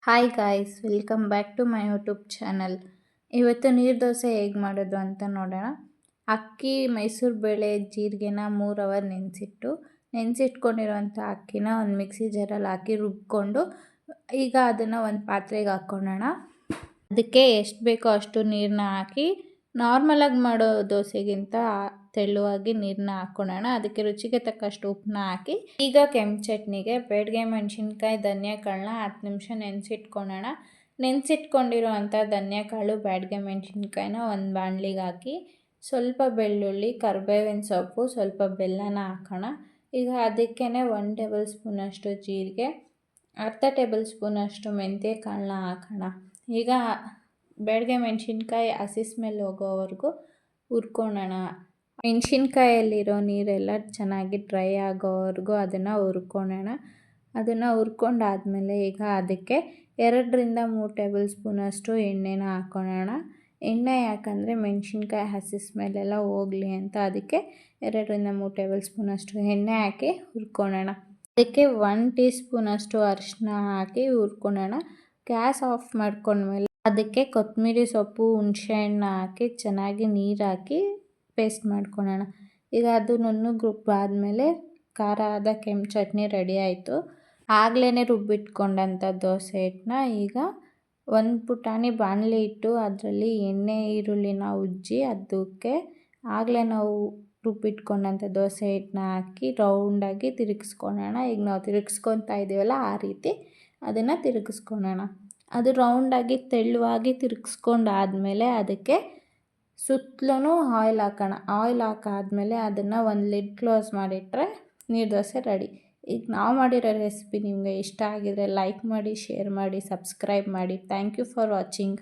Hi guys, welcome back to my YouTube channel. ಇವತ್ತು ನೀರು ದೋಸೆ ಹೇಗೆ ಮಾಡೋದು ಅಂತ ನೋಡೋಣ. ಅಕ್ಕಿ, ಮೈಸೂರು ಬೇಳೆ, ಜೀರಿಗೆನ 3 ಅವರ್ ನೆನೆಸಿಟ್ಕೊಂಡಿರೋಂಥ ಅಕ್ಕಿನ ಒಂದು ಮಿಕ್ಸಿ ಜಾರಲ್ಲಿ ಹಾಕಿ ರುಬ್ಕೊಂಡು ಈಗ ಅದನ್ನು ಒಂದು ಪಾತ್ರೆಗೆ ಹಾಕ್ಕೊಳ್ಳೋಣ. ಅದಕ್ಕೆ ಎಷ್ಟು ಬೇಕೋ ಅಷ್ಟು ನೀರನ್ನ ಹಾಕಿ ನಾರ್ಮಲಾಗಿ ಮಾಡೋ ದೋಸೆಗಿಂತ ತೆಳುವಾಗಿ ನೀರನ್ನ ಹಾಕ್ಕೊಳ್ಳೋಣ. ಅದಕ್ಕೆ ರುಚಿಗೆ ತಕ್ಕಷ್ಟು ಉಪ್ಪನ್ನ ಹಾಕಿ ಈಗ ಕೆಂಪು ಚಟ್ನಿಗೆ ಬ್ಯಾಡಗೆ ಮೆಣಸಿನ್ಕಾಯಿ, ಧನಿಯಾಕಾಳನ್ನ 10 ನಿಮಿಷ ನೆನೆಸಿಟ್ಕೊಳ್ಳೋಣ. ನೆನೆಸಿಟ್ಕೊಂಡಿರೋ ಅಂಥ ಧನಿಯಾಕಾಳು, ಬ್ಯಾಡಗೆ ಮೆಣಸಿನ್ಕಾಯಿನ ಒಂದು ಬಾಣಲಿಗೆ ಹಾಕಿ ಸ್ವಲ್ಪ ಬೆಳ್ಳುಳ್ಳಿ, ಕರಿಬೇವಿನ ಸೊಪ್ಪು, ಸ್ವಲ್ಪ ಬೆಲ್ಲನ ಹಾಕೋಣ. ಈಗ ಅದಕ್ಕೇ 1 ಟೇಬಲ್ ಸ್ಪೂನಷ್ಟು ಜೀರಿಗೆ, ಅರ್ಧ ಟೇಬಲ್ ಸ್ಪೂನಷ್ಟು ಮೆಂತ್ಯ ಕಾಳನ್ನ ಹಾಕೋಣ. ಈಗ ಬ್ಯಾಡಗೆ ಮೆಣಸಿನ್ಕಾಯಿ ಹಸಿ ಸ್ಮೆಲ್ ಹೋಗೋವರೆಗೂ ಹುರ್ಕೊಳ್ಳೋಣ. ಮೆಣಸಿನ್ಕಾಯಲ್ಲಿರೋ ನೀರೆಲ್ಲ ಚೆನ್ನಾಗಿ ಡ್ರೈ ಆಗೋವರೆಗೂ ಅದನ್ನು ಹುರ್ಕೊಳ್ಳೋಣ. ಅದನ್ನು ಹುರ್ಕೊಂಡಾದ್ಮೇಲೆ ಈಗ ಅದಕ್ಕೆ 2ರಿಂದ 3 ಟೇಬಲ್ ಸ್ಪೂನಷ್ಟು ಎಣ್ಣೆನ ಹಾಕ್ಕೊಳ್ಳೋಣ. ಎಣ್ಣೆ ಯಾಕಂದರೆ ಮೆಣಸಿನ್ಕಾಯಿ ಹಸಿ ಸ್ಮೆಲ್ಲೆಲ್ಲ ಹೋಗಲಿ ಅಂತ ಅದಕ್ಕೆ 2ರಿಂದ 3 ಟೇಬಲ್ ಸ್ಪೂನಷ್ಟು ಎಣ್ಣೆ ಹಾಕಿ ಹುರ್ಕೊಳ್ಳೋಣ. ಅದಕ್ಕೆ 1 ಟೀ ಸ್ಪೂನಷ್ಟು ಅರಿಶಿನ ಹಾಕಿ ಹುರ್ಕೊಳ್ಳೋಣ. ಗ್ಯಾಸ್ ಆಫ್ ಮಾಡ್ಕೊಂಡ್ಮೇಲೆ ಅದಕ್ಕೆ ಕೊತ್ತಂಬರಿ ಸೊಪ್ಪು, ಹುಣಸೆಹಣ್ಣು ಹಾಕಿ ಚೆನ್ನಾಗಿ ನೀರು ಹಾಕಿ ಪೇಸ್ಟ್ ಮಾಡ್ಕೊಳ್ಳೋಣ. ಈಗ ಅದು ನುಣ್ಣಗೆ ಆದಮೇಲೆ ಖಾರದ ಕೆಂಪು ಚಟ್ನಿ ರೆಡಿ ಆಯಿತು. ಆಗಲೇ ರುಬ್ಬಿಟ್ಕೊಂಡಂಥ ದೋಸೆ ಹಿಟ್ಟನ್ನ ಈಗ ಒಂದು ಪುಟಾಣಿ ಬಾಣಲಿ ಇಟ್ಟು ಅದರಲ್ಲಿ ಎಣ್ಣೆ, ಈರುಳ್ಳಿನ ಉಜ್ಜಿ ಅದಕ್ಕೆ ಆಗಲೇ ನಾವು ರುಬ್ಬಿಟ್ಕೊಂಡಂಥ ದೋಸೆ ಹಿಟ್ಟನ್ನ ಹಾಕಿ ರೌಂಡಾಗಿ ತಿರುಗಿಸ್ಕೊಳ್ಳೋಣ. ಈಗ ನಾವು ತಿರುಗಿಸ್ಕೊತಾ ಇದ್ದೀವಲ್ಲ ಆ ರೀತಿ ಅದನ್ನು ತಿರುಗಿಸ್ಕೊಳ್ಳೋಣ. ಅದು ರೌಂಡಾಗಿ ತೆಳುವಾಗಿ ತಿರುಗಿಸ್ಕೊಂಡಾದ್ಮೇಲೆ ಅದಕ್ಕೆ ಸುತ್ತಲೂ ಆಯಿಲ್ ಹಾಕೋಣ. ಆಯಿಲ್ ಹಾಕಾದ್ಮೇಲೆ ಅದನ್ನು ಒಂದು ಲಿಡ್ ಕ್ಲೋಸ್ ಮಾಡಿಟ್ರೆ ನೀರು ದೋಸೆ ರೆಡಿ. ಈಗ ನಾವು ಮಾಡಿರೋ ರೆಸಿಪಿ ನಿಮಗೆ ಇಷ್ಟ ಆಗಿದರೆ ಲೈಕ್ ಮಾಡಿ, ಶೇರ್ ಮಾಡಿ, ಸಬ್ಸ್ಕ್ರೈಬ್ ಮಾಡಿ. Thank you for watching.